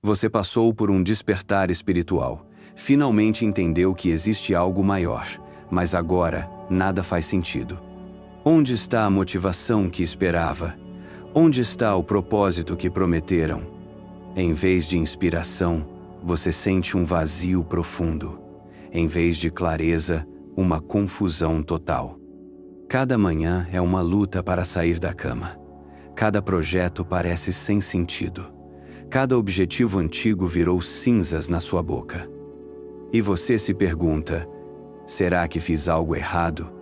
Você passou por um despertar espiritual. Finalmente entendeu que existe algo maior, mas agora nada faz sentido. Onde está a motivação que esperava? Onde está o propósito que prometeram? Em vez de inspiração, você sente um vazio profundo. Em vez de clareza, uma confusão total. Cada manhã é uma luta para sair da cama. Cada projeto parece sem sentido. Cada objetivo antigo virou cinzas na sua boca. E você se pergunta: será que fiz algo errado?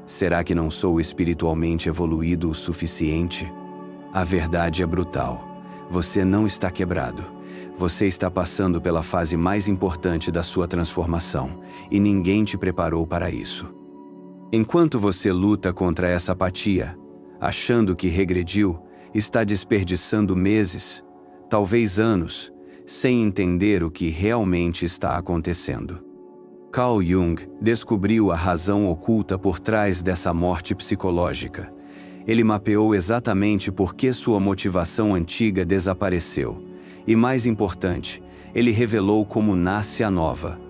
Será que não sou espiritualmente evoluído o suficiente? A verdade é brutal. Você não está quebrado. Você está passando pela fase mais importante da sua transformação, e ninguém te preparou para isso. Enquanto você luta contra essa apatia, achando que regrediu, está desperdiçando meses, talvez anos, sem entender o que realmente está acontecendo. Carl Jung descobriu a razão oculta por trás dessa morte psicológica. Ele mapeou exatamente por que sua motivação antiga desapareceu. E mais importante, ele revelou como nasce a nova.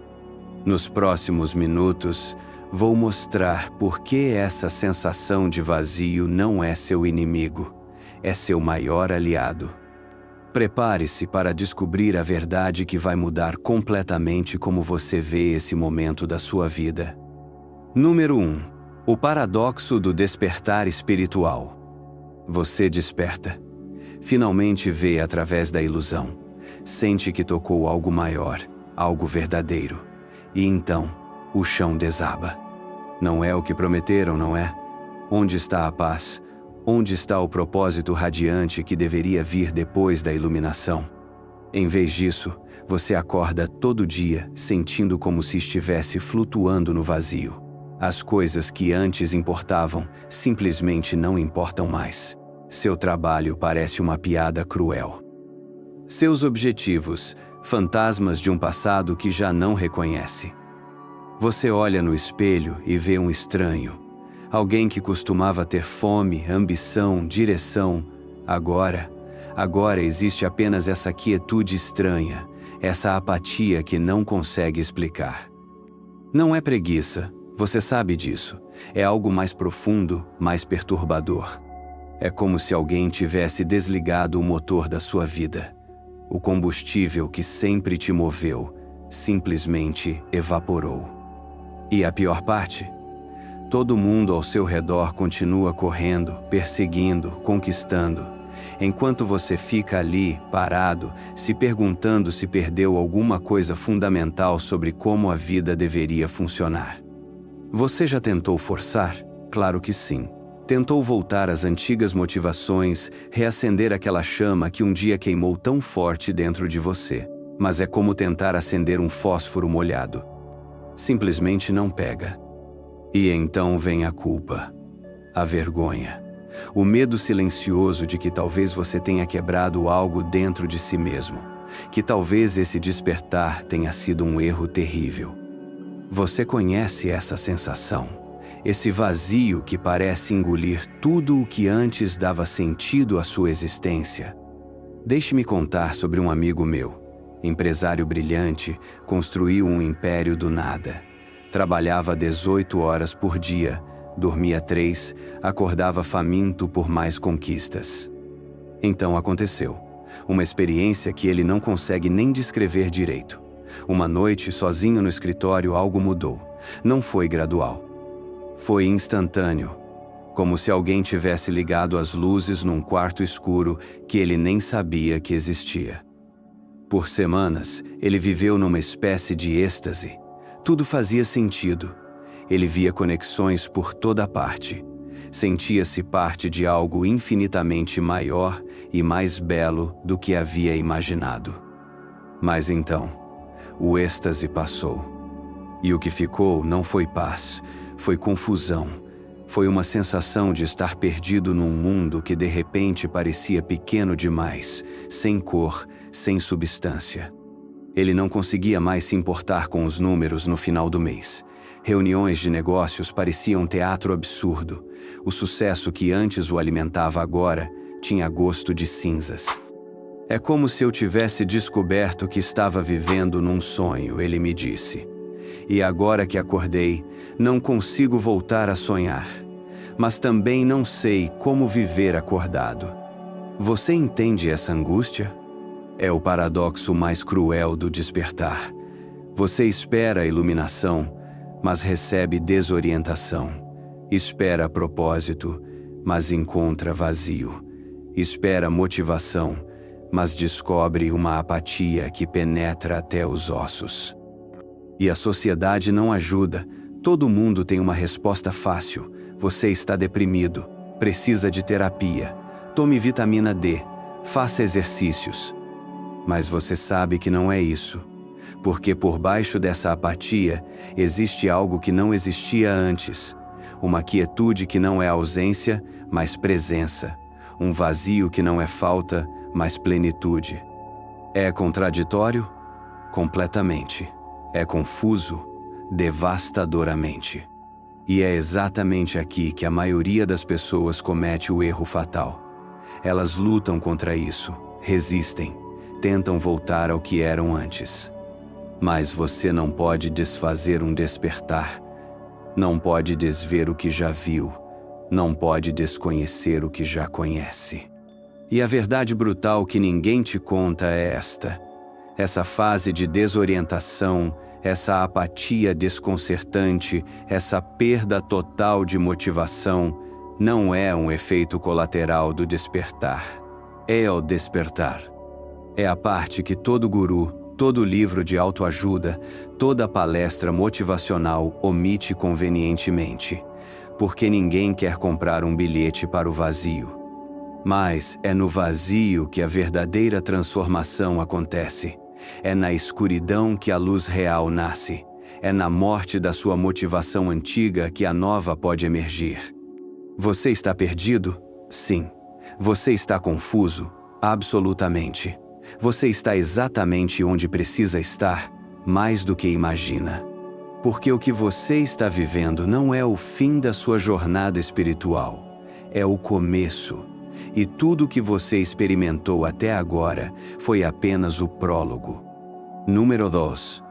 Nos próximos minutos, vou mostrar por que essa sensação de vazio não é seu inimigo, é seu maior aliado. Prepare-se para descobrir a verdade que vai mudar completamente como você vê esse momento da sua vida. Número 1. O paradoxo do despertar espiritual. Você desperta. Finalmente vê através da ilusão. Sente que tocou algo maior, algo verdadeiro. E então, o chão desaba. Não é o que prometeram, não é? Onde está a paz? Onde está o propósito radiante que deveria vir depois da iluminação? Em vez disso, você acorda todo dia sentindo como se estivesse flutuando no vazio. As coisas que antes importavam simplesmente não importam mais. Seu trabalho parece uma piada cruel. Seus objetivos, fantasmas de um passado que já não reconhece. Você olha no espelho e vê um estranho. Alguém que costumava ter fome, ambição, direção. Agora existe apenas essa quietude estranha, essa apatia que não consegue explicar. Não é preguiça, você sabe disso. É algo mais profundo, mais perturbador. É como se alguém tivesse desligado o motor da sua vida. O combustível que sempre te moveu, simplesmente evaporou. E a pior parte? Todo mundo ao seu redor continua correndo, perseguindo, conquistando, enquanto você fica ali, parado, se perguntando se perdeu alguma coisa fundamental sobre como a vida deveria funcionar. Você já tentou forçar? Claro que sim. Tentou voltar às antigas motivações, reacender aquela chama que um dia queimou tão forte dentro de você. Mas é como tentar acender um fósforo molhado. Simplesmente não pega. E então vem a culpa, a vergonha, o medo silencioso de que talvez você tenha quebrado algo dentro de si mesmo, que talvez esse despertar tenha sido um erro terrível. Você conhece essa sensação, esse vazio que parece engolir tudo o que antes dava sentido à sua existência. Deixe-me contar sobre um amigo meu, empresário brilhante, construiu um império do nada. Trabalhava 18 horas por dia, dormia 3, acordava faminto por mais conquistas. Então aconteceu. Uma experiência que ele não consegue nem descrever direito. Uma noite, sozinho no escritório, algo mudou. Não foi gradual. Foi instantâneo. Como se alguém tivesse ligado as luzes num quarto escuro que ele nem sabia que existia. Por semanas, ele viveu numa espécie de êxtase. Tudo fazia sentido. Ele via conexões por toda parte. Sentia-se parte de algo infinitamente maior e mais belo do que havia imaginado. Mas então, o êxtase passou. E o que ficou não foi paz, foi confusão. Foi uma sensação de estar perdido num mundo que de repente parecia pequeno demais, sem cor, sem substância. Ele não conseguia mais se importar com os números no final do mês. Reuniões de negócios pareciam um teatro absurdo. O sucesso que antes o alimentava agora tinha gosto de cinzas. É como se eu tivesse descoberto que estava vivendo num sonho, ele me disse. E agora que acordei, não consigo voltar a sonhar. Mas também não sei como viver acordado. Você entende essa angústia? É o paradoxo mais cruel do despertar. Você espera a iluminação, mas recebe desorientação. Espera propósito, mas encontra vazio. Espera motivação, mas descobre uma apatia que penetra até os ossos. E a sociedade não ajuda. Todo mundo tem uma resposta fácil. Você está deprimido, precisa de terapia. Tome vitamina D, faça exercícios. Mas você sabe que não é isso. Porque por baixo dessa apatia existe algo que não existia antes. Uma quietude que não é ausência, mas presença. Um vazio que não é falta, mas plenitude. É contraditório? Completamente. É confuso? Devastadoramente. E é exatamente aqui que a maioria das pessoas comete o erro fatal. Elas lutam contra isso, resistem, tentam voltar ao que eram antes. Mas você não pode desfazer um despertar. Não pode desver o que já viu. Não pode desconhecer o que já conhece. E a verdade brutal que ninguém te conta é esta. Essa fase de desorientação, essa apatia desconcertante, essa perda total de motivação, não é um efeito colateral do despertar. É o despertar. É a parte que todo guru, todo livro de autoajuda, toda palestra motivacional omite convenientemente, porque ninguém quer comprar um bilhete para o vazio. Mas é no vazio que a verdadeira transformação acontece. É na escuridão que a luz real nasce. É na morte da sua motivação antiga que a nova pode emergir. Você está perdido? Sim. Você está confuso? Absolutamente. Você está exatamente onde precisa estar, mais do que imagina. Porque o que você está vivendo não é o fim da sua jornada espiritual. É o começo. E tudo o que você experimentou até agora foi apenas o prólogo. Número 2.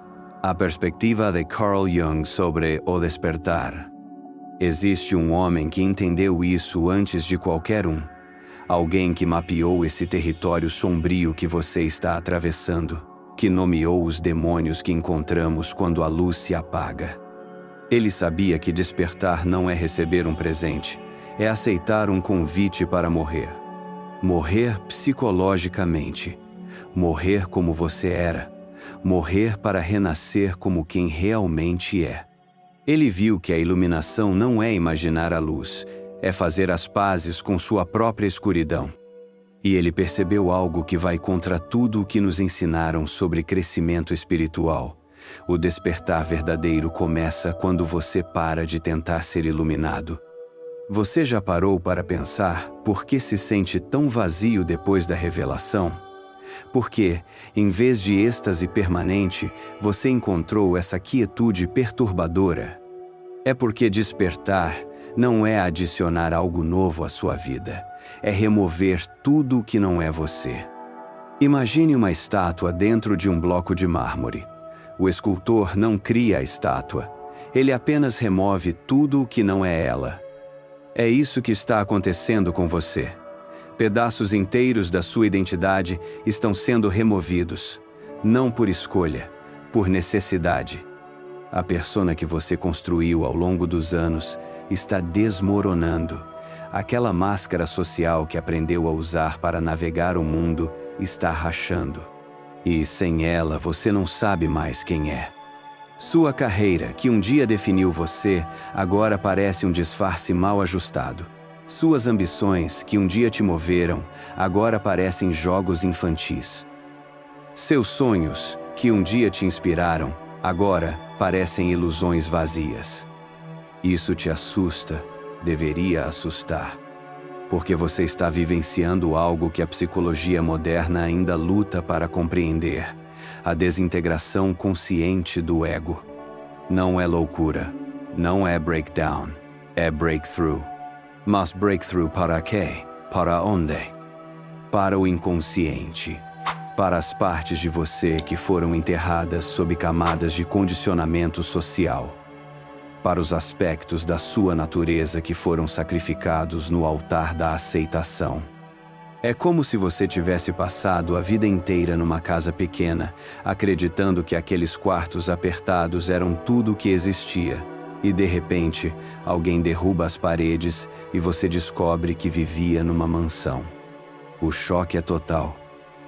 A perspectiva de Carl Jung sobre o despertar. Existe um homem que entendeu isso antes de qualquer um. Alguém que mapeou esse território sombrio que você está atravessando, que nomeou os demônios que encontramos quando a luz se apaga. Ele sabia que despertar não é receber um presente, é aceitar um convite para morrer. Morrer psicologicamente. Morrer como você era. Morrer para renascer como quem realmente é. Ele viu que a iluminação não é imaginar a luz, é fazer as pazes com sua própria escuridão. E ele percebeu algo que vai contra tudo o que nos ensinaram sobre crescimento espiritual. O despertar verdadeiro começa quando você para de tentar ser iluminado. Você já parou para pensar por que se sente tão vazio depois da revelação? Porque, em vez de êxtase permanente, você encontrou essa quietude perturbadora. É porque despertar não é adicionar algo novo à sua vida, é remover tudo o que não é você. Imagine uma estátua dentro de um bloco de mármore. O escultor não cria a estátua, ele apenas remove tudo o que não é ela. É isso que está acontecendo com você. Pedaços inteiros da sua identidade estão sendo removidos, não por escolha, por necessidade. A persona que você construiu ao longo dos anos está desmoronando. Aquela máscara social que aprendeu a usar para navegar o mundo está rachando. E sem ela você não sabe mais quem é. Sua carreira, que um dia definiu você, agora parece um disfarce mal ajustado. Suas ambições, que um dia te moveram, agora parecem jogos infantis. Seus sonhos, que um dia te inspiraram, agora parecem ilusões vazias. Isso te assusta, deveria assustar. Porque você está vivenciando algo que a psicologia moderna ainda luta para compreender. A desintegração consciente do ego. Não é loucura, não é breakdown, é breakthrough. Mas breakthrough para quê? Para onde? Para o inconsciente, para as partes de você que foram enterradas sob camadas de condicionamento social, para os aspectos da sua natureza que foram sacrificados no altar da aceitação. É como se você tivesse passado a vida inteira numa casa pequena, acreditando que aqueles quartos apertados eram tudo o que existia, e de repente, alguém derruba as paredes e você descobre que vivia numa mansão. O choque é total,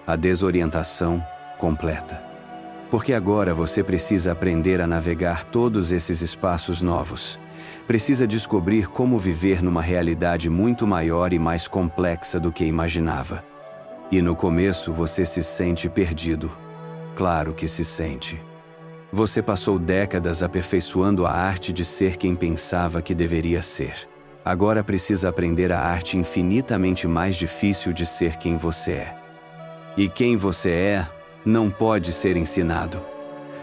a desorientação completa. Porque agora você precisa aprender a navegar todos esses espaços novos. Precisa descobrir como viver numa realidade muito maior e mais complexa do que imaginava. E no começo você se sente perdido. Claro que se sente. Você passou décadas aperfeiçoando a arte de ser quem pensava que deveria ser. Agora precisa aprender a arte infinitamente mais difícil de ser quem você é. E quem você é não pode ser ensinado,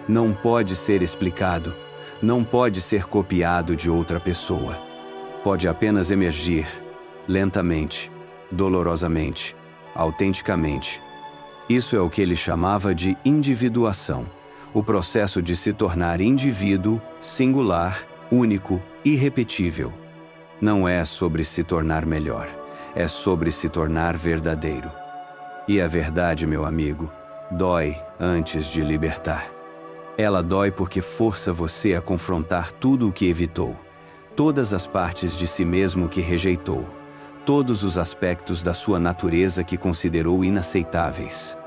não pode ser explicado, não pode ser copiado de outra pessoa. Pode apenas emergir, lentamente, dolorosamente, autenticamente. Isso é o que ele chamava de individuação, o processo de se tornar indivíduo, singular, único, irrepetível. Não é sobre se tornar melhor, é sobre se tornar verdadeiro. E a verdade, meu amigo, dói antes de libertar. Ela dói porque força você a confrontar tudo o que evitou, todas as partes de si mesmo que rejeitou, todos os aspectos da sua natureza que considerou inaceitáveis.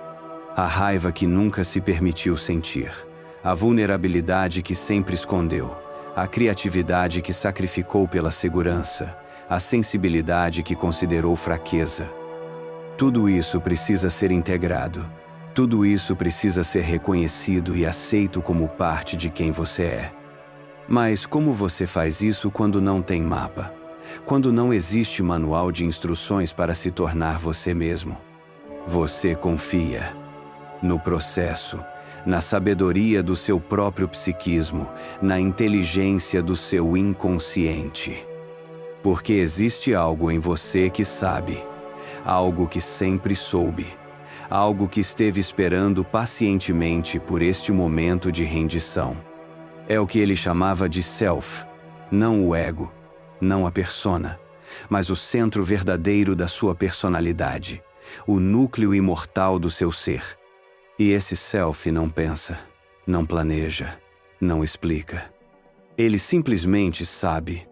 A raiva que nunca se permitiu sentir, a vulnerabilidade que sempre escondeu, a criatividade que sacrificou pela segurança, a sensibilidade que considerou fraqueza. Tudo isso precisa ser integrado. Tudo isso precisa ser reconhecido e aceito como parte de quem você é. Mas como você faz isso quando não tem mapa? Quando não existe manual de instruções para se tornar você mesmo? Você confia no processo, na sabedoria do seu próprio psiquismo, na inteligência do seu inconsciente. Porque existe algo em você que sabe, algo que sempre soube, algo que esteve esperando pacientemente por este momento de rendição. É o que ele chamava de self, não o ego, não a persona, mas o centro verdadeiro da sua personalidade, o núcleo imortal do seu ser. E esse self não pensa, não planeja, não explica. Ele simplesmente sabe.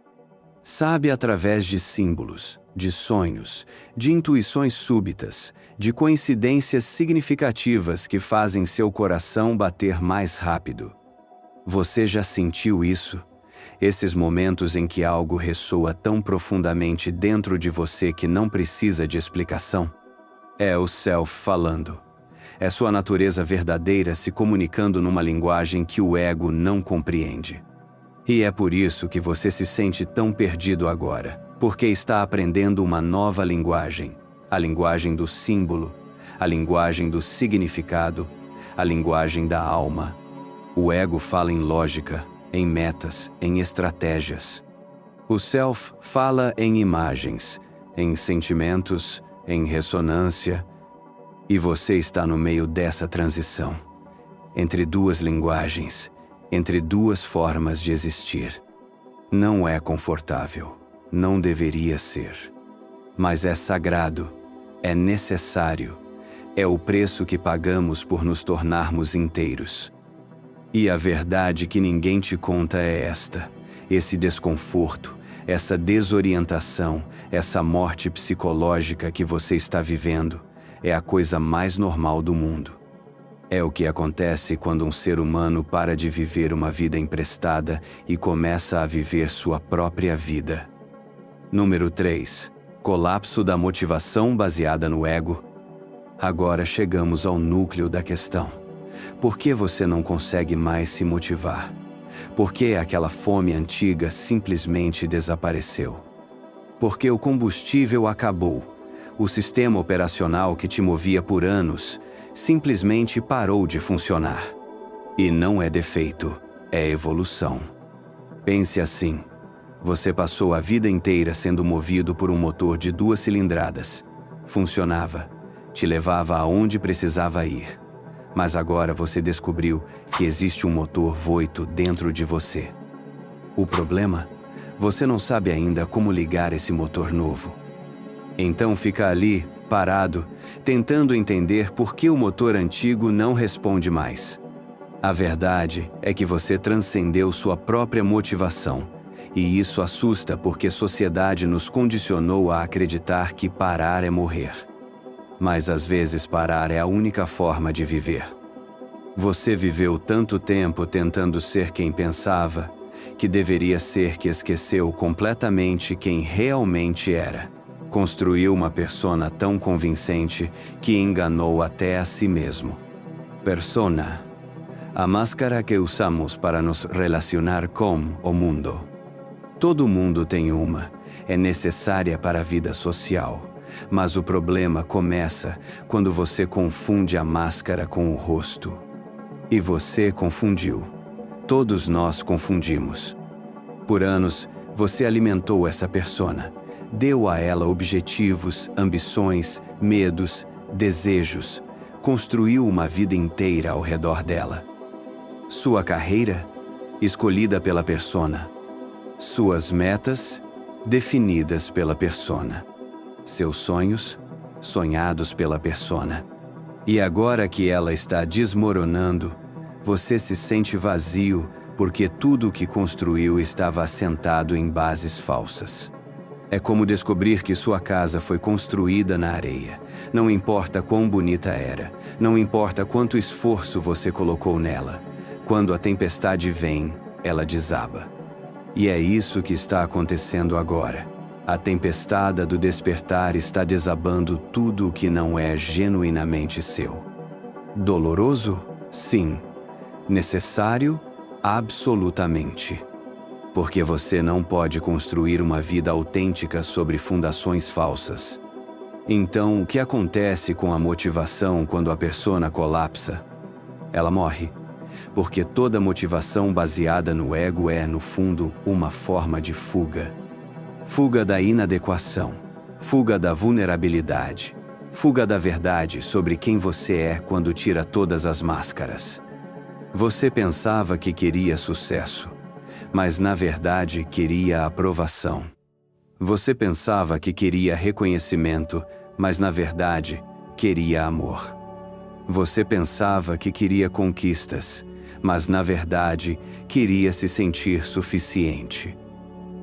Sabe através de símbolos, de sonhos, de intuições súbitas, de coincidências significativas que fazem seu coração bater mais rápido. Você já sentiu isso? Esses momentos em que algo ressoa tão profundamente dentro de você que não precisa de explicação? É o self falando. É sua natureza verdadeira se comunicando numa linguagem que o ego não compreende. E é por isso que você se sente tão perdido agora, porque está aprendendo uma nova linguagem, a linguagem do símbolo, a linguagem do significado, a linguagem da alma. O ego fala em lógica, em metas, em estratégias. O self fala em imagens, em sentimentos, em ressonância. E você está no meio dessa transição, entre duas linguagens, entre duas formas de existir. Não é confortável, não deveria ser. Mas é sagrado, é necessário, é o preço que pagamos por nos tornarmos inteiros. E a verdade que ninguém te conta é esta: esse desconforto, essa desorientação, essa morte psicológica que você está vivendo, é a coisa mais normal do mundo. É o que acontece quando um ser humano para de viver uma vida emprestada e começa a viver sua própria vida. Número 3. Colapso da motivação baseada no ego. Agora chegamos ao núcleo da questão. Por que você não consegue mais se motivar? Por que aquela fome antiga simplesmente desapareceu? Porque o combustível acabou. O sistema operacional que te movia por anos simplesmente parou de funcionar. E não é defeito, é evolução. Pense assim: você passou a vida inteira sendo movido por um motor de 2 cilindradas. Funcionava, te levava aonde precisava ir. Mas agora você descobriu que existe um motor voito dentro de você. O problema? Você não sabe ainda como ligar esse motor novo. Então fica ali, parado, tentando entender por que o motor antigo não responde mais. A verdade é que você transcendeu sua própria motivação, e isso assusta porque a sociedade nos condicionou a acreditar que parar é morrer. Mas às vezes parar é a única forma de viver. Você viveu tanto tempo tentando ser quem pensava, que deveria ser, que esqueceu completamente quem realmente era. Construiu uma persona tão convincente que enganou até a si mesmo. Persona. A máscara que usamos para nos relacionar com o mundo. Todo mundo tem uma, é necessária para a vida social. Mas o problema começa quando você confunde a máscara com o rosto. E você confundiu. Todos nós confundimos. Por anos, você alimentou essa persona. Deu a ela objetivos, ambições, medos, desejos. Construiu uma vida inteira ao redor dela. Sua carreira, escolhida pela persona. Suas metas, definidas pela persona. Seus sonhos, sonhados pela persona. E agora que ela está desmoronando, você se sente vazio porque tudo o que construiu estava assentado em bases falsas. É como descobrir que sua casa foi construída na areia. Não importa quão bonita era, não importa quanto esforço você colocou nela. Quando a tempestade vem, ela desaba. E é isso que está acontecendo agora. A tempestade do despertar está desabando tudo o que não é genuinamente seu. Doloroso? Sim. Necessário? Absolutamente. Porque você não pode construir uma vida autêntica sobre fundações falsas. Então, o que acontece com a motivação quando a persona colapsa? Ela morre. Porque toda motivação baseada no ego é, no fundo, uma forma de fuga. Fuga da inadequação. Fuga da vulnerabilidade. Fuga da verdade sobre quem você é quando tira todas as máscaras. Você pensava que queria sucesso, mas na verdade queria aprovação. Você pensava que queria reconhecimento, mas na verdade queria amor. Você pensava que queria conquistas, mas na verdade queria se sentir suficiente.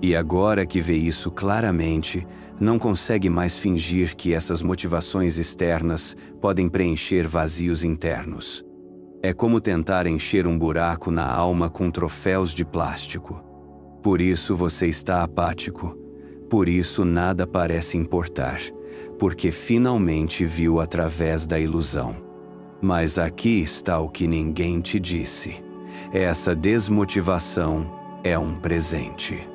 E agora que vê isso claramente, não consegue mais fingir que essas motivações externas podem preencher vazios internos. É como tentar encher um buraco na alma com troféus de plástico. Por isso você está apático. Por isso nada parece importar, porque finalmente viu através da ilusão. Mas aqui está o que ninguém te disse. Essa desmotivação é um presente.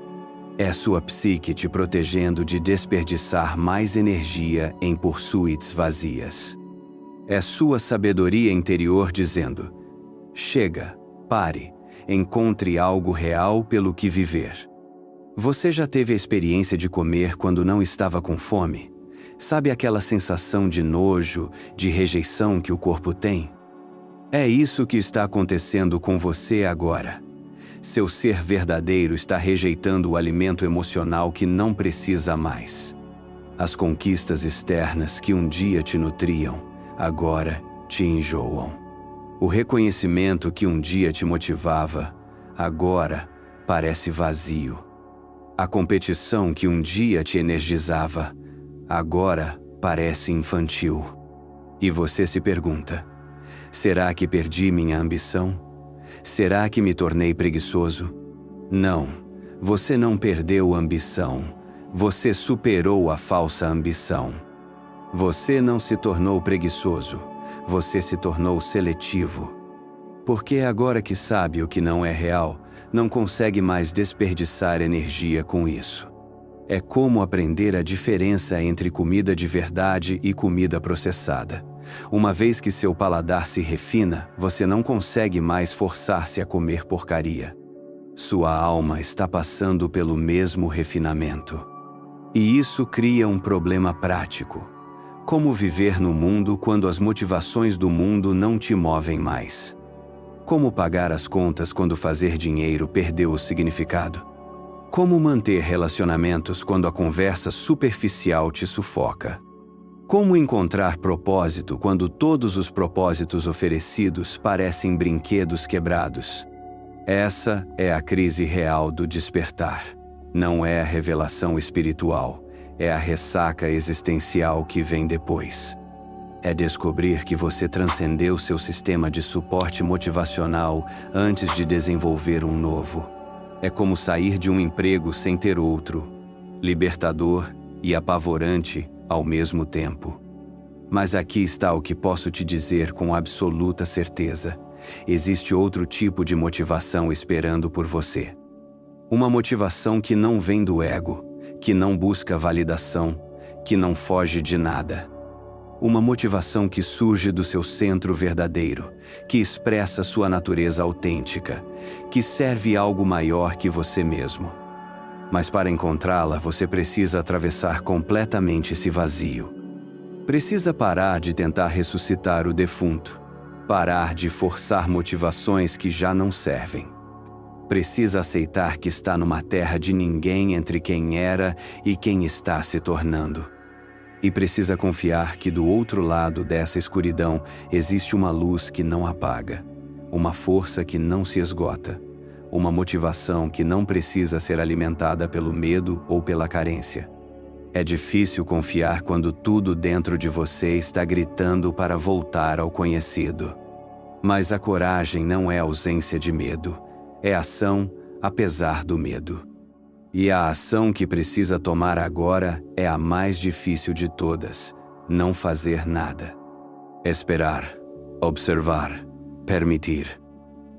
É sua psique te protegendo de desperdiçar mais energia em pursuits vazias. É sua sabedoria interior dizendo: chega, pare, encontre algo real pelo que viver. Você já teve a experiência de comer quando não estava com fome? Sabe aquela sensação de nojo, de rejeição que o corpo tem? É isso que está acontecendo com você agora. Seu ser verdadeiro está rejeitando o alimento emocional que não precisa mais. As conquistas externas que um dia te nutriam, agora te enjoam. O reconhecimento que um dia te motivava, agora parece vazio. A competição que um dia te energizava, agora parece infantil. E você se pergunta: será que perdi minha ambição? Será que me tornei preguiçoso? Não, você não perdeu a ambição. Você superou a falsa ambição. Você não se tornou preguiçoso. Você se tornou seletivo. Porque agora que sabe o que não é real, não consegue mais desperdiçar energia com isso. É como aprender a diferença entre comida de verdade e comida processada. Uma vez que seu paladar se refina, você não consegue mais forçar-se a comer porcaria. Sua alma está passando pelo mesmo refinamento. E isso cria um problema prático. Como viver no mundo quando as motivações do mundo não te movem mais? Como pagar as contas quando fazer dinheiro perdeu o significado? Como manter relacionamentos quando a conversa superficial te sufoca? Como encontrar propósito quando todos os propósitos oferecidos parecem brinquedos quebrados? Essa é a crise real do despertar. Não é a revelação espiritual, é a ressaca existencial que vem depois. É descobrir que você transcendeu seu sistema de suporte motivacional antes de desenvolver um novo. É como sair de um emprego sem ter outro, libertador e apavorante ao mesmo tempo. Mas aqui está o que posso te dizer com absoluta certeza. Existe outro tipo de motivação esperando por você. Uma motivação que não vem do ego, que não busca validação, que não foge de nada. Uma motivação que surge do seu centro verdadeiro, que expressa sua natureza autêntica, que serve algo maior que você mesmo. Mas para encontrá-la, você precisa atravessar completamente esse vazio. Precisa parar de tentar ressuscitar o defunto, parar de forçar motivações que já não servem. Precisa aceitar que está numa terra de ninguém entre quem era e quem está se tornando. E precisa confiar que do outro lado dessa escuridão existe uma luz que não apaga, uma força que não se esgota, uma motivação que não precisa ser alimentada pelo medo ou pela carência. É difícil confiar quando tudo dentro de você está gritando para voltar ao conhecido. Mas a coragem não é ausência de medo, é ação apesar do medo. E a ação que precisa tomar agora é a mais difícil de todas: não fazer nada. Esperar, observar, permitir.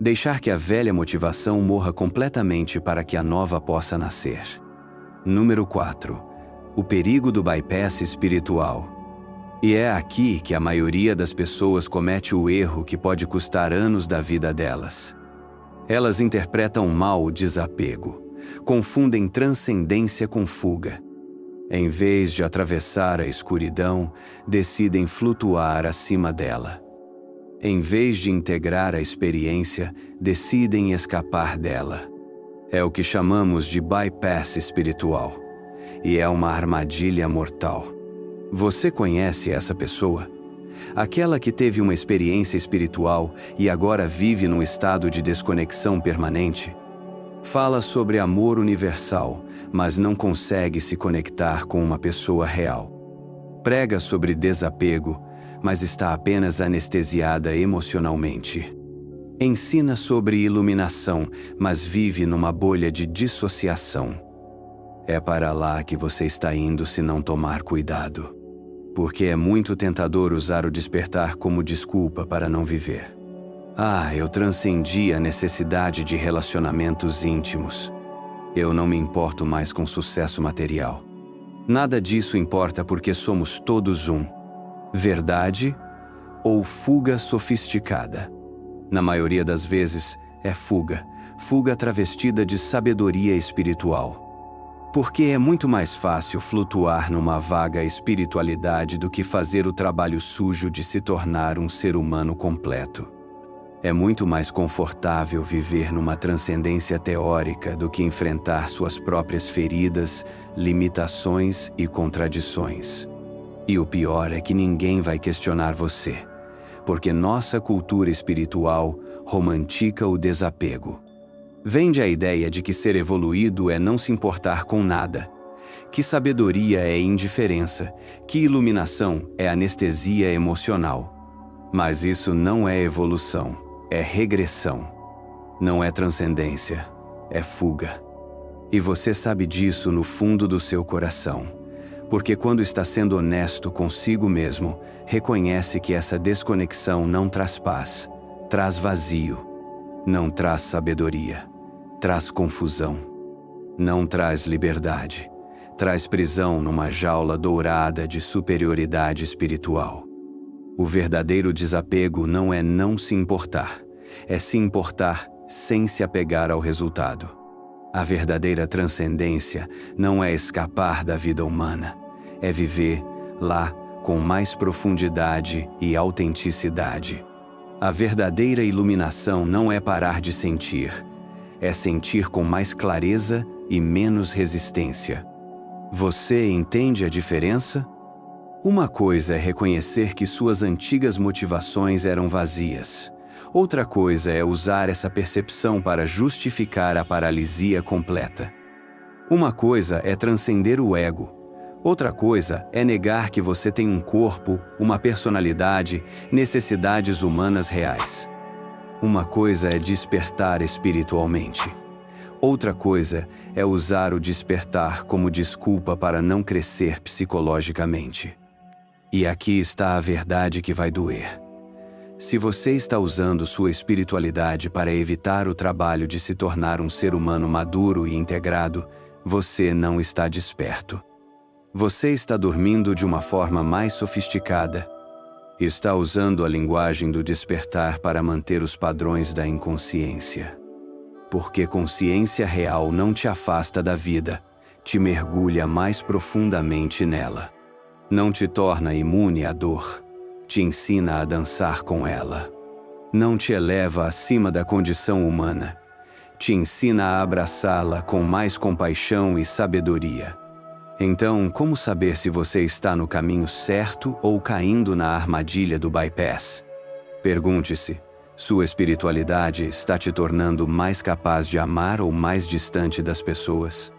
Deixar que a velha motivação morra completamente para que a nova possa nascer. Número 4. O perigo do bypass espiritual. E é aqui que a maioria das pessoas comete o erro que pode custar anos da vida delas. Elas interpretam mal o desapego. Confundem transcendência com fuga. Em vez de atravessar a escuridão, decidem flutuar acima dela. Em vez de integrar a experiência, decidem escapar dela. É o que chamamos de bypass espiritual. E é uma armadilha mortal. Você conhece essa pessoa? Aquela que teve uma experiência espiritual e agora vive num estado de desconexão permanente? Fala sobre amor universal, mas não consegue se conectar com uma pessoa real. Prega sobre desapego, mas está apenas anestesiada emocionalmente. Ensina sobre iluminação, mas vive numa bolha de dissociação. É para lá que você está indo se não tomar cuidado. Porque é muito tentador usar o despertar como desculpa para não viver. Eu transcendi a necessidade de relacionamentos íntimos. Eu não me importo mais com sucesso material. Nada disso importa porque somos todos um. Verdade ou fuga sofisticada? Na maioria das vezes, é fuga travestida de sabedoria espiritual. Porque é muito mais fácil flutuar numa vaga espiritualidade do que fazer o trabalho sujo de se tornar um ser humano completo. É muito mais confortável viver numa transcendência teórica do que enfrentar suas próprias feridas, limitações e contradições. E o pior é que ninguém vai questionar você, porque nossa cultura espiritual romantica o desapego. Vende a ideia de que ser evoluído é não se importar com nada, que sabedoria é indiferença, que iluminação é anestesia emocional. Mas isso não é evolução, é regressão. Não é transcendência, é fuga. E você sabe disso no fundo do seu coração, porque quando está sendo honesto consigo mesmo, reconhece que essa desconexão não traz paz, traz vazio, não traz sabedoria. Traz confusão. Não traz liberdade. Traz prisão numa jaula dourada de superioridade espiritual. O verdadeiro desapego não é não se importar. É se importar sem se apegar ao resultado. A verdadeira transcendência não é escapar da vida humana. É viver lá com mais profundidade e autenticidade. A verdadeira iluminação não é parar de sentir, é sentir com mais clareza e menos resistência. Você entende a diferença? Uma coisa é reconhecer que suas antigas motivações eram vazias. Outra coisa é usar essa percepção para justificar a paralisia completa. Uma coisa é transcender o ego. Outra coisa é negar que você tem um corpo, uma personalidade, necessidades humanas reais. Uma coisa é despertar espiritualmente. Outra coisa é usar o despertar como desculpa para não crescer psicologicamente. E aqui está a verdade que vai doer. Se você está usando sua espiritualidade para evitar o trabalho de se tornar um ser humano maduro e integrado, você não está desperto. Você está dormindo de uma forma mais sofisticada. Está usando a linguagem do despertar para manter os padrões da inconsciência. Porque consciência real não te afasta da vida, te mergulha mais profundamente nela. Não te torna imune à dor, te ensina a dançar com ela. Não te eleva acima da condição humana, te ensina a abraçá-la com mais compaixão e sabedoria. Então, como saber se você está no caminho certo ou caindo na armadilha do bypass? Pergunte-se, sua espiritualidade está te tornando mais capaz de amar ou mais distante das pessoas?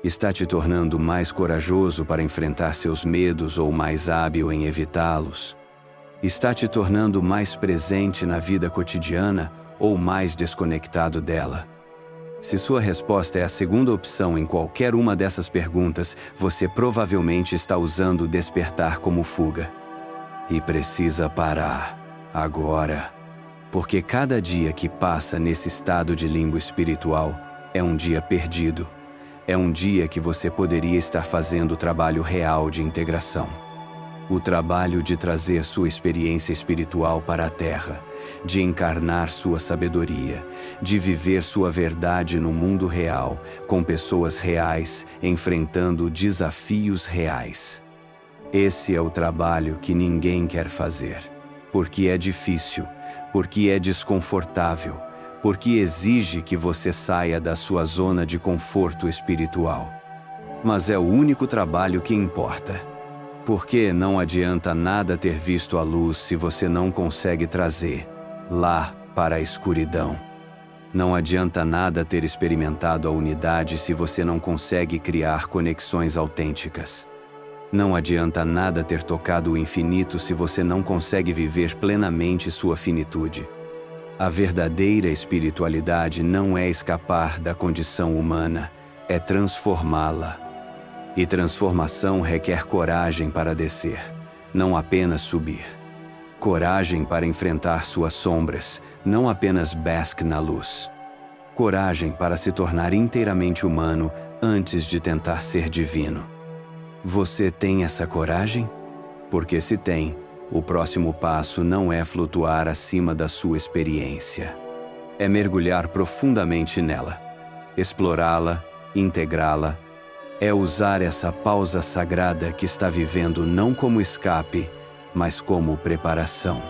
Está te tornando mais corajoso para enfrentar seus medos ou mais hábil em evitá-los? Está te tornando mais presente na vida cotidiana ou mais desconectado dela? Se sua resposta é a segunda opção em qualquer uma dessas perguntas, você provavelmente está usando o despertar como fuga. E precisa parar, agora. Porque cada dia que passa nesse estado de limbo espiritual é um dia perdido. É um dia que você poderia estar fazendo o trabalho real de integração. O trabalho de trazer sua experiência espiritual para a Terra, de encarnar sua sabedoria, de viver sua verdade no mundo real, com pessoas reais, enfrentando desafios reais. Esse é o trabalho que ninguém quer fazer, porque é difícil, porque é desconfortável, porque exige que você saia da sua zona de conforto espiritual. Mas é o único trabalho que importa. Porque não adianta nada ter visto a luz se você não consegue trazer lá para a escuridão. Não adianta nada ter experimentado a unidade se você não consegue criar conexões autênticas. Não adianta nada ter tocado o infinito se você não consegue viver plenamente sua finitude. A verdadeira espiritualidade não é escapar da condição humana, é transformá-la. E transformação requer coragem para descer, não apenas subir. Coragem para enfrentar suas sombras, não apenas basque na luz. Coragem para se tornar inteiramente humano antes de tentar ser divino. Você tem essa coragem? Porque se tem, o próximo passo não é flutuar acima da sua experiência. É mergulhar profundamente nela, explorá-la, integrá-la. É usar essa pausa sagrada que está vivendo não como escape, mas como preparação.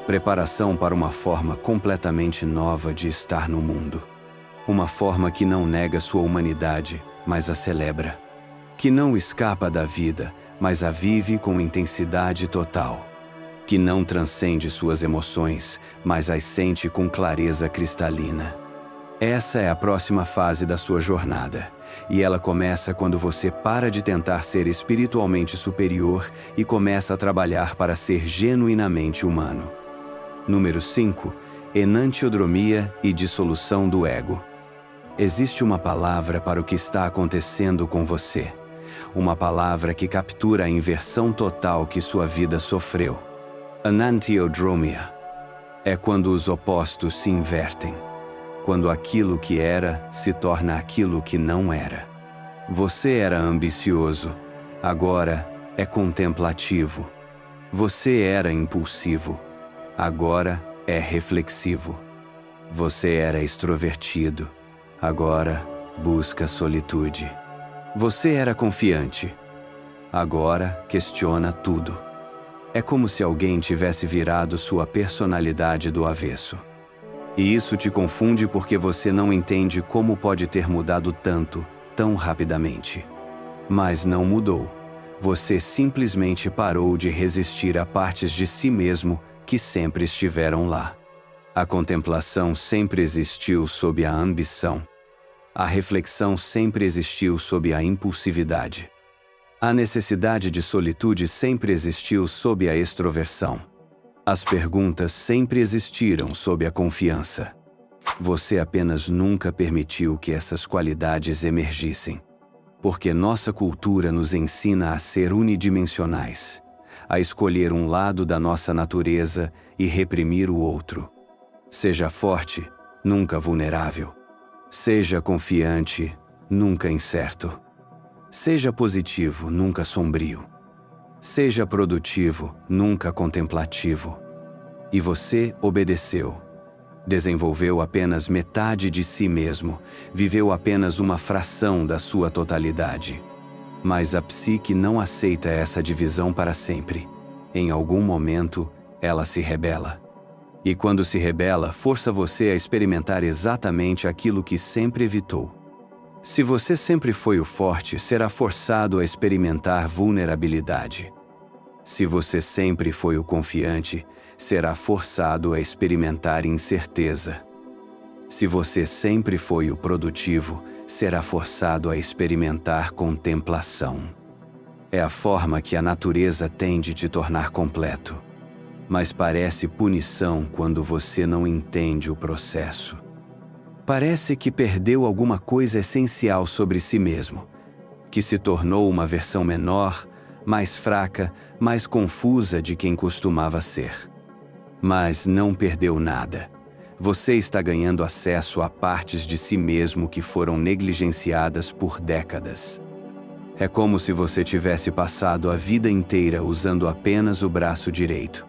Preparação para uma forma completamente nova de estar no mundo. Uma forma que não nega sua humanidade, mas a celebra. Que não escapa da vida, mas a vive com intensidade total. Que não transcende suas emoções, mas as sente com clareza cristalina. Essa é a próxima fase da sua jornada, e ela começa quando você para de tentar ser espiritualmente superior e começa a trabalhar para ser genuinamente humano. Número 5. Enantiodromia e dissolução do ego. Existe uma palavra para o que está acontecendo com você. Uma palavra que captura a inversão total que sua vida sofreu. Enantiodromia. É quando os opostos se invertem. Quando aquilo que era se torna aquilo que não era. Você era ambicioso, agora é contemplativo. Você era impulsivo, agora é reflexivo. Você era extrovertido, agora busca solitude. Você era confiante, Agora, questiona tudo. É como se alguém tivesse virado sua personalidade do avesso. E isso te confunde porque você não entende como pode ter mudado tanto, tão rapidamente. Mas não mudou. Você simplesmente parou de resistir a partes de si mesmo que sempre estiveram lá. A contemplação sempre existiu sob a ambição. A reflexão sempre existiu sob a impulsividade. A necessidade de solitude sempre existiu sob a extroversão. As perguntas sempre existiram sob a confiança. Você apenas nunca permitiu que essas qualidades emergissem. Porque nossa cultura nos ensina a ser unidimensionais, a escolher um lado da nossa natureza e reprimir o outro. Seja forte, nunca vulnerável. Seja confiante, nunca incerto. Seja positivo, nunca sombrio. Seja produtivo, nunca contemplativo. E você obedeceu. Desenvolveu apenas metade de si mesmo, viveu apenas uma fração da sua totalidade. Mas a psique não aceita essa divisão para sempre. Em algum momento, ela se rebela. E quando se rebela, força você a experimentar exatamente aquilo que sempre evitou. Se você sempre foi o forte, será forçado a experimentar vulnerabilidade. Se você sempre foi o confiante, será forçado a experimentar incerteza. Se você sempre foi o produtivo, será forçado a experimentar contemplação. É a forma que a natureza tem de te tornar completo. Mas parece punição quando você não entende o processo. Parece que perdeu alguma coisa essencial sobre si mesmo, que se tornou uma versão menor, mais fraca, mais confusa de quem costumava ser. Mas não perdeu nada. Você está ganhando acesso a partes de si mesmo que foram negligenciadas por décadas. É como se você tivesse passado a vida inteira usando apenas o braço direito,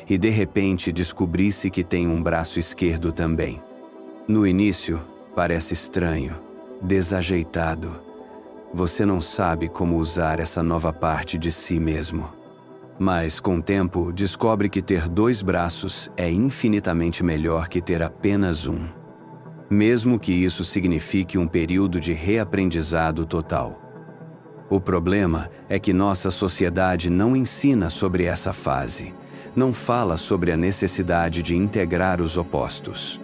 e de repente descobrisse que tem um braço esquerdo também. No início, parece estranho, desajeitado. Você não sabe como usar essa nova parte de si mesmo. Mas, com o tempo, descobre que ter 2 braços é infinitamente melhor que ter apenas um. Mesmo que isso signifique um período de reaprendizado total. O problema é que nossa sociedade não ensina sobre essa fase, não fala sobre a necessidade de integrar os opostos.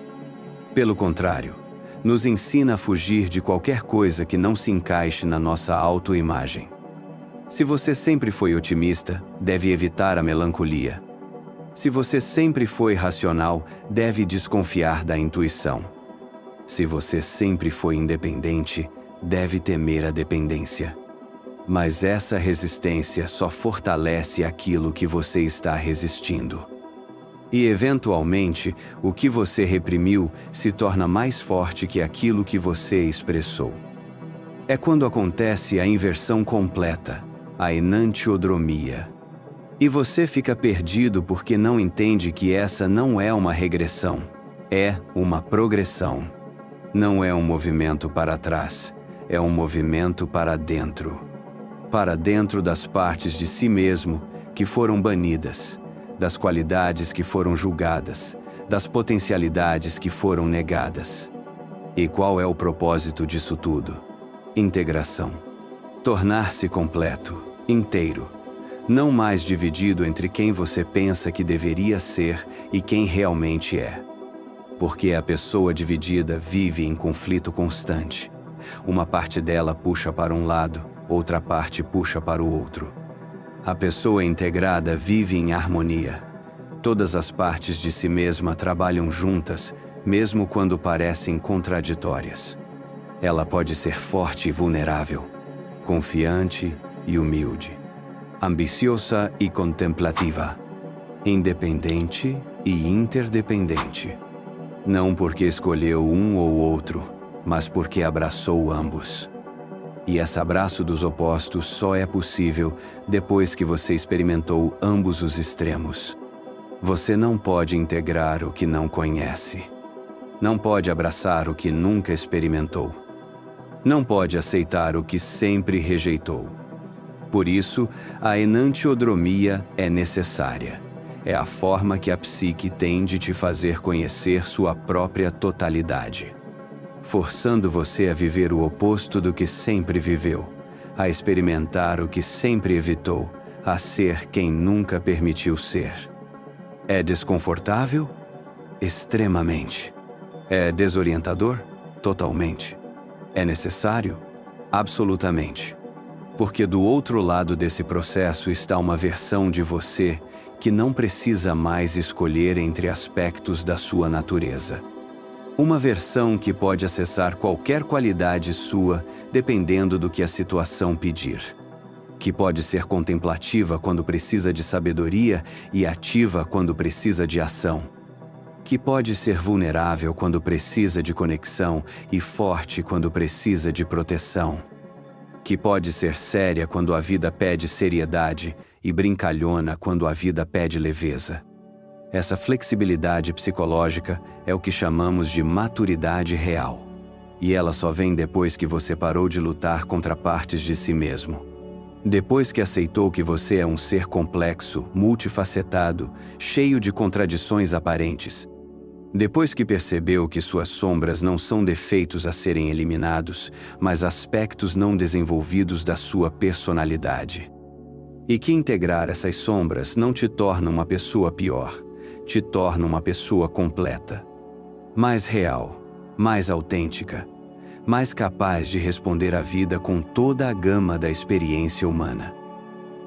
Pelo contrário, nos ensina a fugir de qualquer coisa que não se encaixe na nossa autoimagem. Se você sempre foi otimista, deve evitar a melancolia. Se você sempre foi racional, deve desconfiar da intuição. Se você sempre foi independente, deve temer a dependência. Mas essa resistência só fortalece aquilo que você está resistindo. E, eventualmente, o que você reprimiu se torna mais forte que aquilo que você expressou. É quando acontece a inversão completa, a enantiodromia. E você fica perdido porque não entende que essa não é uma regressão, é uma progressão. Não é um movimento para trás, é um movimento para dentro. Para dentro das partes de si mesmo que foram banidas, das qualidades que foram julgadas, das potencialidades que foram negadas. E qual é o propósito disso tudo? Integração. Tornar-se completo, inteiro. Não mais dividido entre quem você pensa que deveria ser e quem realmente é. Porque a pessoa dividida vive em conflito constante. Uma parte dela puxa para um lado, outra parte puxa para o outro. A pessoa integrada vive em harmonia. Todas as partes de si mesma trabalham juntas, mesmo quando parecem contraditórias. Ela pode ser forte e vulnerável, confiante e humilde, ambiciosa e contemplativa, independente e interdependente. Não porque escolheu um ou outro, mas porque abraçou ambos. E esse abraço dos opostos só é possível depois que você experimentou ambos os extremos. Você não pode integrar o que não conhece. Não pode abraçar o que nunca experimentou. Não pode aceitar o que sempre rejeitou. Por isso, a enantiodromia é necessária. É a forma que a psique tem de te fazer conhecer sua própria totalidade, forçando você a viver o oposto do que sempre viveu, a experimentar o que sempre evitou, a ser quem nunca permitiu ser. É desconfortável? Extremamente. É desorientador? Totalmente. É necessário? Absolutamente. Porque do outro lado desse processo está uma versão de você que não precisa mais escolher entre aspectos da sua natureza. Uma versão que pode acessar qualquer qualidade sua, dependendo do que a situação pedir. Que pode ser contemplativa quando precisa de sabedoria e ativa quando precisa de ação. Que pode ser vulnerável quando precisa de conexão e forte quando precisa de proteção. Que pode ser séria quando a vida pede seriedade e brincalhona quando a vida pede leveza. Essa flexibilidade psicológica é o que chamamos de maturidade real. E ela só vem depois que você parou de lutar contra partes de si mesmo. Depois que aceitou que você é um ser complexo, multifacetado, cheio de contradições aparentes. Depois que percebeu que suas sombras não são defeitos a serem eliminados, mas aspectos não desenvolvidos da sua personalidade. E que integrar essas sombras não te torna uma pessoa pior, te torna uma pessoa completa. Mais real, mais autêntica, mais capaz de responder à vida com toda a gama da experiência humana.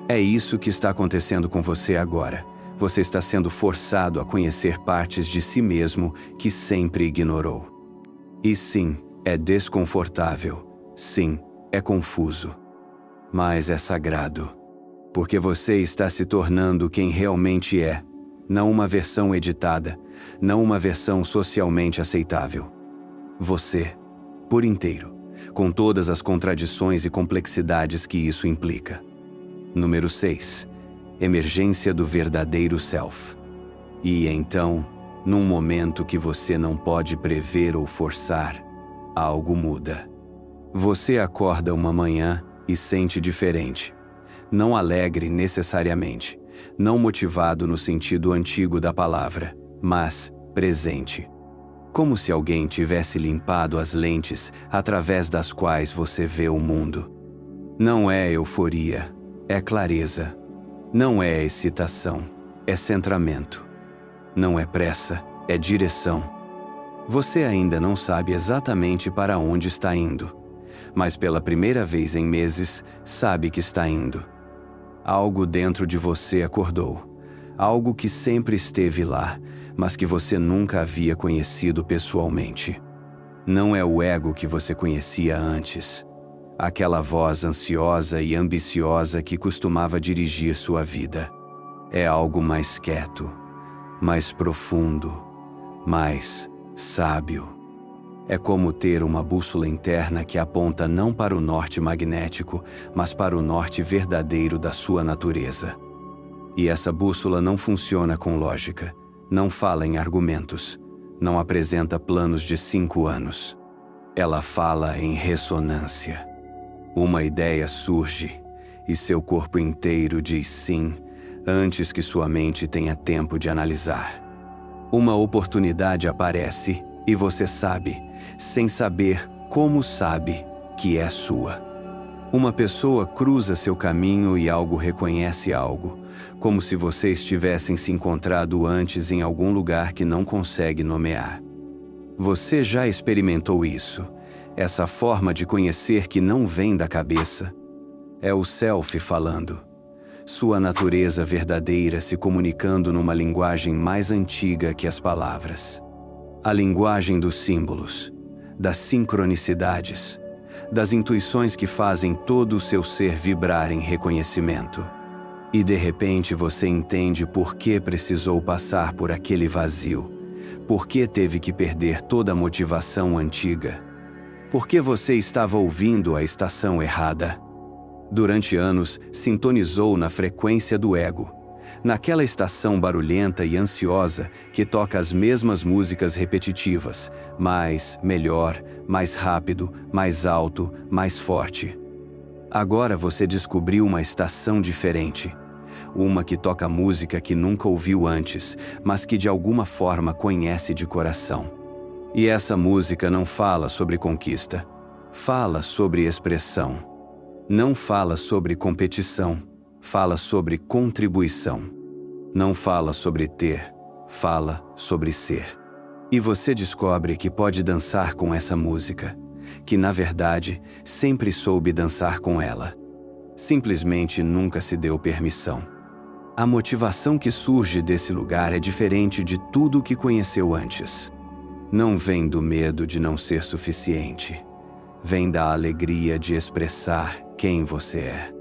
É isso que está acontecendo com você agora. Você está sendo forçado a conhecer partes de si mesmo que sempre ignorou. E sim, é desconfortável. Sim, é confuso. Mas é sagrado. Porque você está se tornando quem realmente é, não uma versão editada, não uma versão socialmente aceitável. Você, por inteiro, com todas as contradições e complexidades que isso implica. Número 6. Emergência do verdadeiro self. E então, num momento que você não pode prever ou forçar, algo muda. Você acorda uma manhã e sente diferente. Não alegre necessariamente, não motivado no sentido antigo da palavra, mas presente. Como se alguém tivesse limpado as lentes através das quais você vê o mundo. Não é euforia, é clareza. Não é excitação, é centramento. Não é pressa, é direção. Você ainda não sabe exatamente para onde está indo, mas pela primeira vez em meses, sabe que está indo. Algo dentro de você acordou, algo que sempre esteve lá, mas que você nunca havia conhecido pessoalmente. Não é o ego que você conhecia antes. Aquela voz ansiosa e ambiciosa que costumava dirigir sua vida. É algo mais quieto, mais profundo, mais sábio. É como ter uma bússola interna que aponta não para o norte magnético, mas para o norte verdadeiro da sua natureza. E essa bússola não funciona com lógica, não fala em argumentos, não apresenta planos de 5 anos. Ela fala em ressonância. Uma ideia surge, e seu corpo inteiro diz sim, antes que sua mente tenha tempo de analisar. Uma oportunidade aparece, e você sabe, sem saber como sabe, que é sua. Uma pessoa cruza seu caminho e algo reconhece algo, como se vocês tivessem se encontrado antes em algum lugar que não consegue nomear. Você já experimentou isso. Essa forma de conhecer que não vem da cabeça. É o self falando. Sua natureza verdadeira se comunicando numa linguagem mais antiga que as palavras. A linguagem dos símbolos, das sincronicidades, das intuições que fazem todo o seu ser vibrar em reconhecimento. E de repente você entende por que precisou passar por aquele vazio, por que teve que perder toda a motivação antiga. Porque você estava ouvindo a estação errada. Durante anos, sintonizou na frequência do ego, naquela estação barulhenta e ansiosa que toca as mesmas músicas repetitivas, mais, melhor, mais rápido, mais alto, mais forte. Agora você descobriu uma estação diferente. Uma que toca música que nunca ouviu antes, mas que de alguma forma conhece de coração. E essa música não fala sobre conquista, fala sobre expressão. Não fala sobre competição, fala sobre contribuição. Não fala sobre ter, fala sobre ser. E você descobre que pode dançar com essa música, que na verdade sempre soube dançar com ela. Simplesmente nunca se deu permissão. A motivação que surge desse lugar é diferente de tudo o que conheceu antes. Não vem do medo de não ser suficiente. Vem da alegria de expressar quem você é.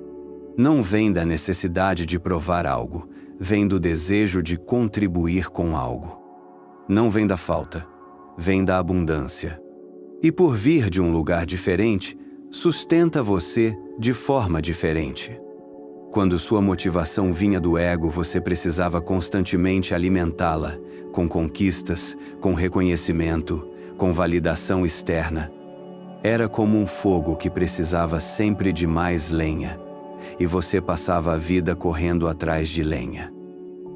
Não vem da necessidade de provar algo, vem do desejo de contribuir com algo. Não vem da falta, vem da abundância. E por vir de um lugar diferente, sustenta você de forma diferente. Quando sua motivação vinha do ego, você precisava constantemente alimentá-la, com conquistas, com reconhecimento, com validação externa. Era como um fogo que precisava sempre de mais lenha, e você passava a vida correndo atrás de lenha.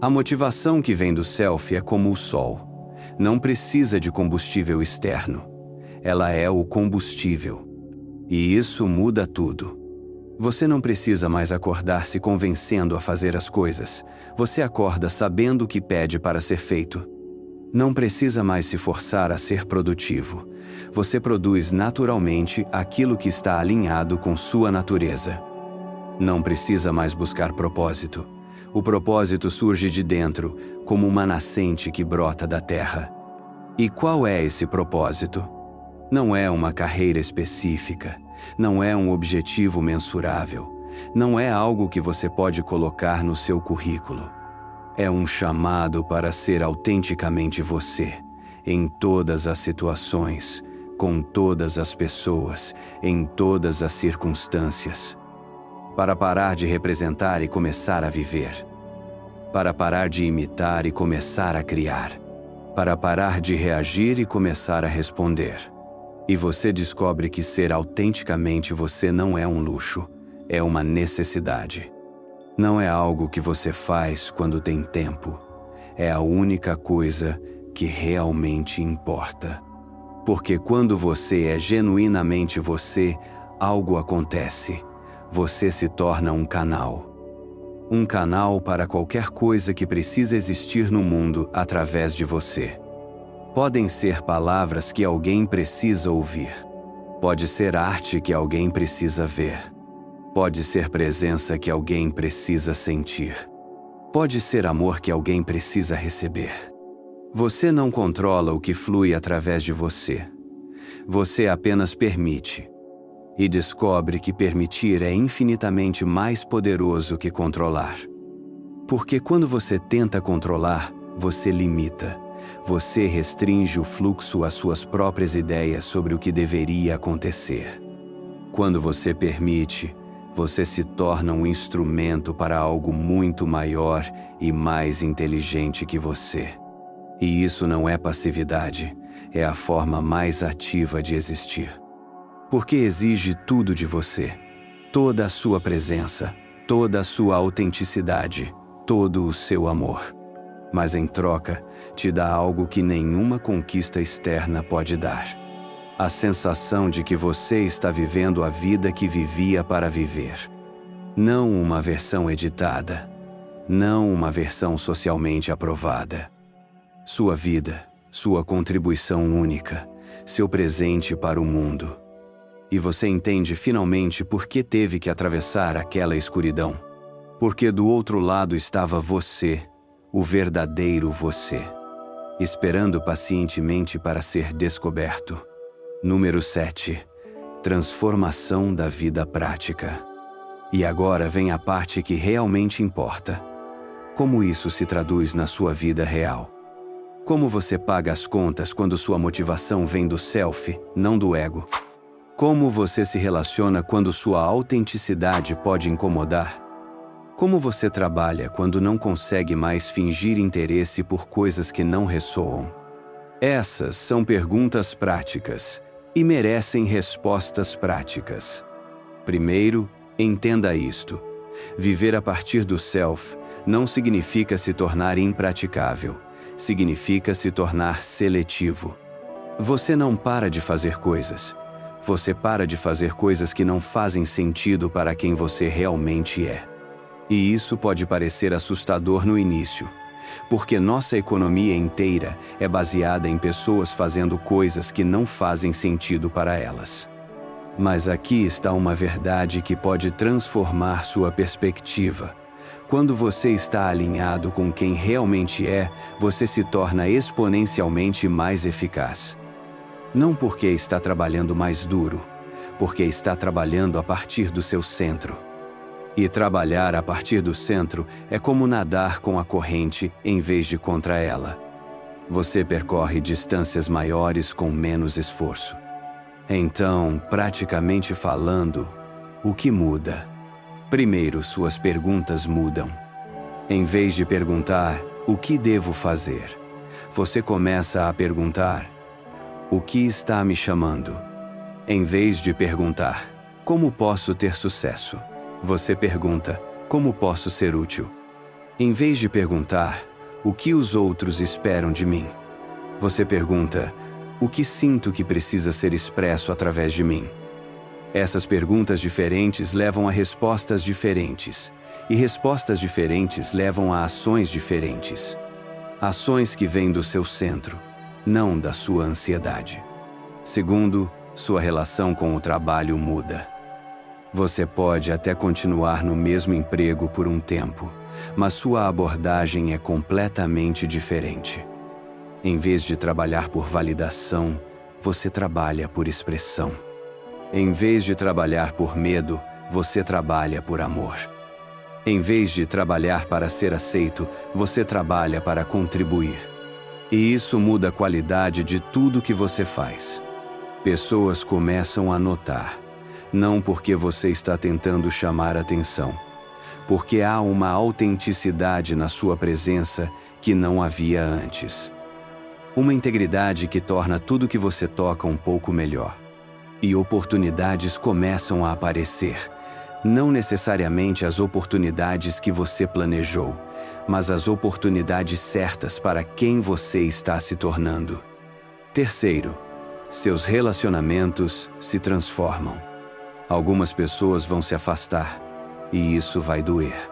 A motivação que vem do self é como o sol. Não precisa de combustível externo. Ela é o combustível. E isso muda tudo. Você não precisa mais acordar se convencendo a fazer as coisas. Você acorda sabendo o que pede para ser feito. Não precisa mais se forçar a ser produtivo. Você produz naturalmente aquilo que está alinhado com sua natureza. Não precisa mais buscar propósito. O propósito surge de dentro, como uma nascente que brota da terra. E qual é esse propósito? Não é uma carreira específica. Não é um objetivo mensurável. Não é algo que você pode colocar no seu currículo. É um chamado para ser autenticamente você, em todas as situações, com todas as pessoas, em todas as circunstâncias. Para parar de representar e começar a viver. Para parar de imitar e começar a criar. Para parar de reagir e começar a responder. E você descobre que ser autenticamente você não é um luxo, é uma necessidade. Não é algo que você faz quando tem tempo. É a única coisa que realmente importa. Porque quando você é genuinamente você, algo acontece. Você se torna um canal. Um canal para qualquer coisa que precisa existir no mundo através de você. Podem ser palavras que alguém precisa ouvir. Pode ser arte que alguém precisa ver. Pode ser presença que alguém precisa sentir. Pode ser amor que alguém precisa receber. Você não controla o que flui através de você. Você apenas permite. E descobre que permitir é infinitamente mais poderoso que controlar. Porque quando você tenta controlar, você limita. Você restringe o fluxo às suas próprias ideias sobre o que deveria acontecer. Quando você permite, você se torna um instrumento para algo muito maior e mais inteligente que você. E isso não é passividade, é a forma mais ativa de existir. Porque exige tudo de você. Toda a sua presença, toda a sua autenticidade, todo o seu amor. Mas em troca, te dá algo que nenhuma conquista externa pode dar. A sensação de que você está vivendo a vida que vivia para viver. Não uma versão editada. Não uma versão socialmente aprovada. Sua vida, sua contribuição única, seu presente para o mundo. E você entende finalmente por que teve que atravessar aquela escuridão. Porque do outro lado estava você, o verdadeiro você, esperando pacientemente para ser descoberto. Número 7. Transformação da vida prática. E agora vem a parte que realmente importa. Como isso se traduz na sua vida real? Como você paga as contas quando sua motivação vem do self, não do ego? Como você se relaciona quando sua autenticidade pode incomodar? Como você trabalha quando não consegue mais fingir interesse por coisas que não ressoam? Essas são perguntas práticas e merecem respostas práticas. Primeiro, Entenda isto. Viver a partir do self não significa se tornar impraticável, significa se tornar seletivo. Você não para de fazer coisas. Você para de fazer coisas que não fazem sentido para quem você realmente é. E isso pode parecer assustador no início, porque nossa economia inteira é baseada em pessoas fazendo coisas que não fazem sentido para elas. Mas aqui está uma verdade que pode transformar sua perspectiva. Quando você está alinhado com quem realmente é, você se torna exponencialmente mais eficaz. Não porque está trabalhando mais duro, porque está trabalhando a partir do seu centro. E trabalhar a partir do centro é como nadar com a corrente em vez de contra ela. Você percorre distâncias maiores com menos esforço. Então, praticamente falando, o que muda? Primeiro, suas perguntas mudam. Em vez de perguntar, o que devo fazer? Você começa a perguntar, o que está me chamando? Em vez de perguntar, como posso ter sucesso? Você pergunta, como posso ser útil? Em vez de perguntar, o que os outros esperam de mim? Você pergunta, o que sinto que precisa ser expresso através de mim? Essas perguntas diferentes levam a respostas diferentes, e respostas diferentes levam a ações diferentes. Ações que vêm do seu centro, não da sua ansiedade. Segundo, sua relação com o trabalho muda. Você pode até continuar no mesmo emprego por um tempo, mas sua abordagem é completamente diferente. Em vez de trabalhar por validação, você trabalha por expressão. Em vez de trabalhar por medo, você trabalha por amor. Em vez de trabalhar para ser aceito, você trabalha para contribuir. E isso muda a qualidade de tudo que você faz. Pessoas começam a notar, não porque você está tentando chamar atenção, porque há uma autenticidade na sua presença que não havia antes. Uma integridade que torna tudo que você toca um pouco melhor. E oportunidades começam a aparecer. Não necessariamente as oportunidades que você planejou, mas as oportunidades certas para quem você está se tornando. Terceiro, seus relacionamentos se transformam. Algumas pessoas vão se afastar, e isso vai doer.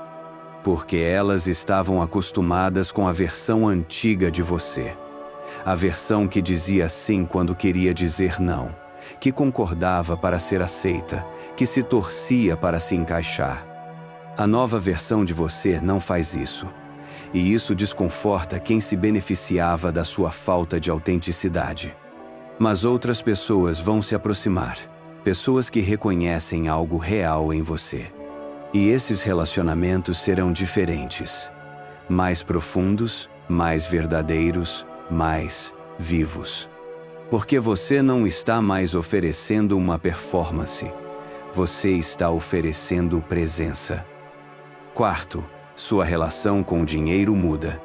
Porque elas estavam acostumadas com a versão antiga de você. A versão que dizia sim quando queria dizer não, que concordava para ser aceita, que se torcia para se encaixar. A nova versão de você não faz isso, e isso desconforta quem se beneficiava da sua falta de autenticidade. Mas outras pessoas vão se aproximar, pessoas que reconhecem algo real em você. E esses relacionamentos serão diferentes, mais profundos, mais verdadeiros, mais vivos. Porque você não está mais oferecendo uma performance, você está oferecendo presença. Quarto, sua relação com o dinheiro muda.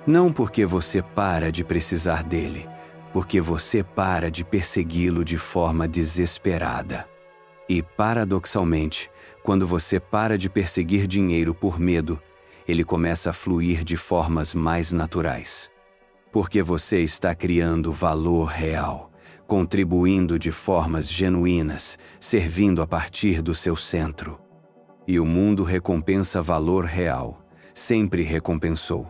Não porque você para de precisar dele, porque você para de persegui-lo de forma desesperada. E, paradoxalmente, quando você para de perseguir dinheiro por medo, ele começa a fluir de formas mais naturais. Porque você está criando valor real, contribuindo de formas genuínas, servindo a partir do seu centro. E o mundo recompensa valor real, sempre recompensou.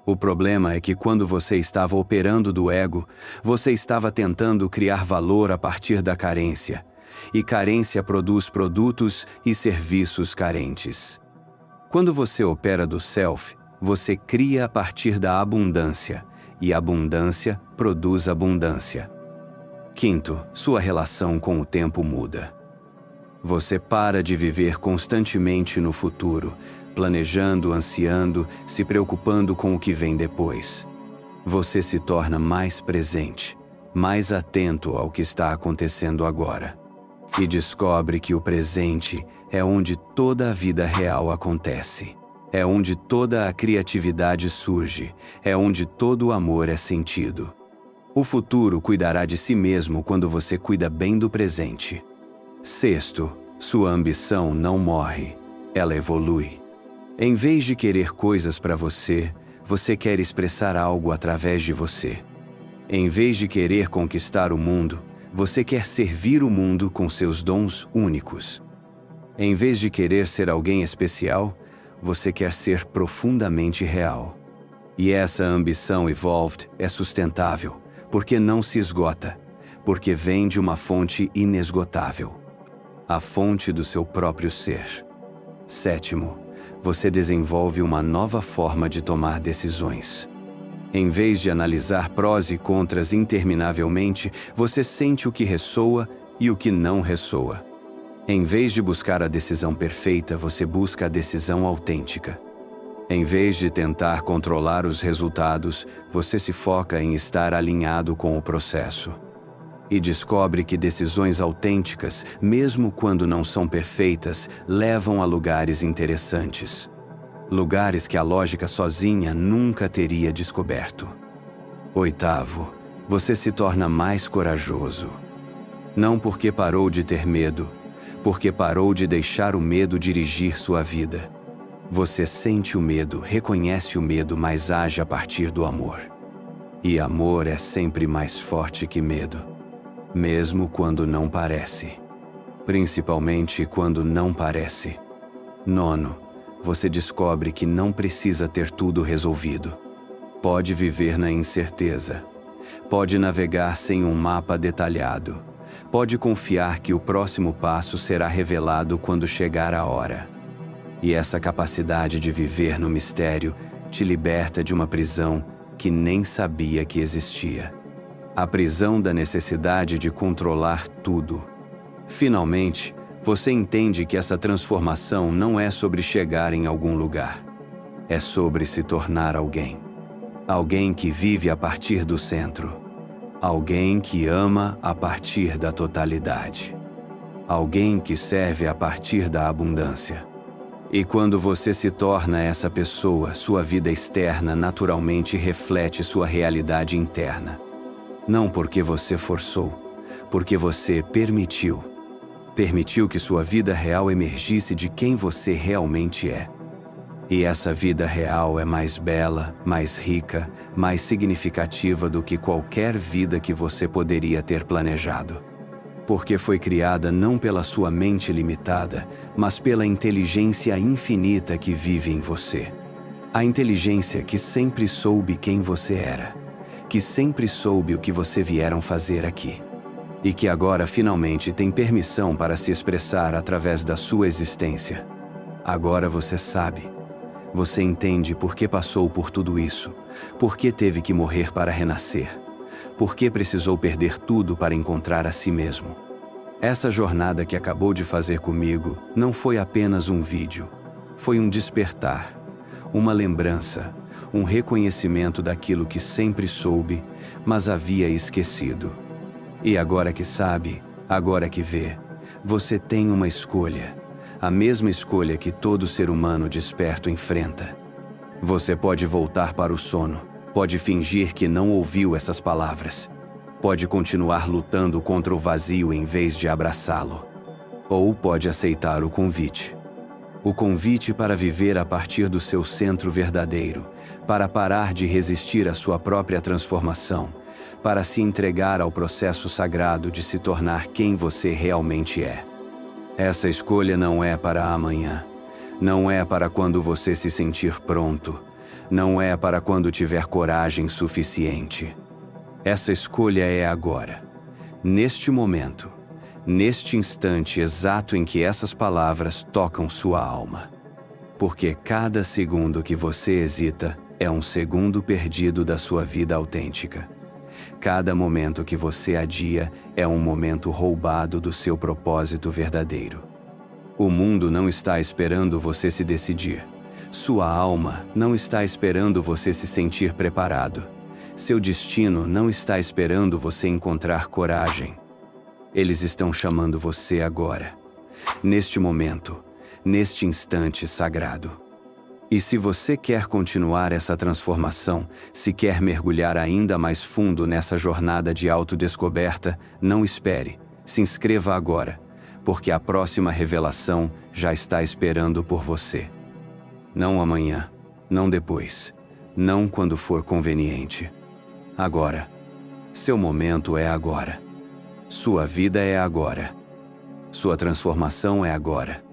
O problema é que quando você estava operando do ego, você estava tentando criar valor a partir da carência, e carência produz produtos e serviços carentes. Quando você opera do self, você cria a partir da abundância, e abundância produz abundância. Quinto, sua relação com o tempo muda. Você para de viver constantemente no futuro, planejando, ansiando, se preocupando com o que vem depois. Você se torna mais presente, mais atento ao que está acontecendo agora. E descobre que o presente é onde toda a vida real acontece. É onde toda a criatividade surge, é onde todo o amor é sentido. O futuro cuidará de si mesmo quando você cuida bem do presente. Sexto, Sua ambição não morre, ela evolui. Em vez de querer coisas para você, você quer expressar algo através de você. Em vez de querer conquistar o mundo, você quer servir o mundo com seus dons únicos. Em vez de querer ser alguém especial, você quer ser profundamente real. E essa ambição evolved é sustentável, porque não se esgota, porque vem de uma fonte inesgotável. A fonte do seu próprio ser. 7º, você desenvolve uma nova forma de tomar decisões. Em vez de analisar prós e contras interminavelmente, você sente o que ressoa e o que não ressoa. Em vez de buscar a decisão perfeita, você busca a decisão autêntica. Em vez de tentar controlar os resultados, você se foca em estar alinhado com o processo. E descobre que decisões autênticas, mesmo quando não são perfeitas, levam a lugares interessantes. Lugares que a lógica sozinha nunca teria descoberto. 8º, você se torna mais corajoso. Não porque parou de ter medo, porque parou de deixar o medo dirigir sua vida. Você sente o medo, reconhece o medo, mas age a partir do amor. E amor é sempre mais forte que medo, mesmo quando não parece. Principalmente quando não parece. 9º, você descobre que não precisa ter tudo resolvido. Pode viver na incerteza. Pode navegar sem um mapa detalhado. Pode confiar que o próximo passo será revelado quando chegar a hora. E essa capacidade de viver no mistério te liberta de uma prisão que nem sabia que existia. A prisão da necessidade de controlar tudo. Finalmente, você entende que essa transformação não é sobre chegar em algum lugar. É sobre se tornar alguém. Alguém que vive a partir do centro. Alguém que ama a partir da totalidade. Alguém que serve a partir da abundância. E quando você se torna essa pessoa, sua vida externa naturalmente reflete sua realidade interna. Não porque você forçou, porque você permitiu. Permitiu que sua vida real emergisse de quem você realmente é. E essa vida real é mais bela, mais rica, mais significativa do que qualquer vida que você poderia ter planejado. Porque foi criada não pela sua mente limitada, mas pela inteligência infinita que vive em você. A inteligência que sempre soube quem você era, que sempre soube o que você vieram fazer aqui. E que agora finalmente tem permissão para se expressar através da sua existência. Agora você sabe. Você entende por que passou por tudo isso, por que teve que morrer para renascer, por que precisou perder tudo para encontrar a si mesmo. Essa jornada que acabou de fazer comigo não foi apenas um vídeo, foi um despertar, uma lembrança, um reconhecimento daquilo que sempre soube, mas havia esquecido. E agora que sabe, agora que vê, você tem uma escolha. A mesma escolha que todo ser humano desperto enfrenta. Você pode voltar para o sono, pode fingir que não ouviu essas palavras, pode continuar lutando contra o vazio em vez de abraçá-lo. Ou pode aceitar o convite. O convite para viver a partir do seu centro verdadeiro, para parar de resistir à sua própria transformação, para se entregar ao processo sagrado de se tornar quem você realmente é. Essa escolha não é para amanhã, não é para quando você se sentir pronto, não é para quando tiver coragem suficiente. Essa escolha é agora, neste momento, neste instante exato em que essas palavras tocam sua alma. Porque cada segundo que você hesita é um segundo perdido da sua vida autêntica. Cada momento que você adia é um momento roubado do seu propósito verdadeiro. O mundo não está esperando você se decidir. Sua alma não está esperando você se sentir preparado. Seu destino não está esperando você encontrar coragem. Eles estão chamando você agora, neste momento, neste instante sagrado. E se você quer continuar essa transformação, se quer mergulhar ainda mais fundo nessa jornada de autodescoberta, não espere, se inscreva agora, porque a próxima revelação já está esperando por você. Não amanhã, não depois, não quando for conveniente. Agora. Seu momento é agora. Sua vida é agora. Sua transformação é agora.